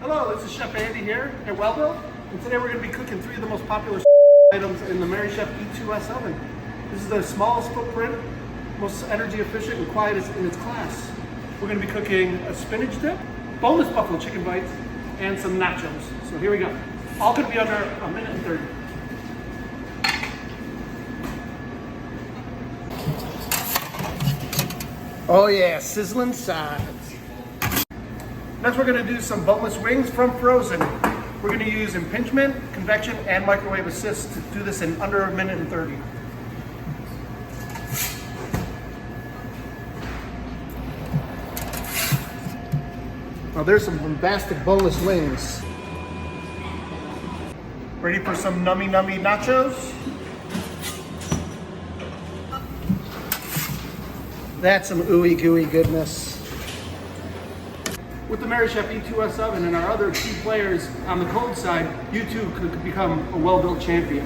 Hello, this is Chef Andy here at Welbilt, and today we're going to be cooking three of the most popular items in the Merrychef e2s oven. This is the smallest footprint, most energy efficient, and quietest in its class. We're going to be cooking a spinach dip, boneless buffalo chicken bites, and some nachos. So here we go. All going to be under a minute and 30. Oh yeah, sizzling sides. Next, we're going to do some boneless wings from frozen. We're going to use impingement, convection, and microwave assist to do this in under a minute and 30. Now there's some bombastic boneless wings. Ready for some nummy nachos? That's some ooey gooey goodness. With the Merrychef e2s oven and our other key players on the cold side, you too could become a Welbilt champion.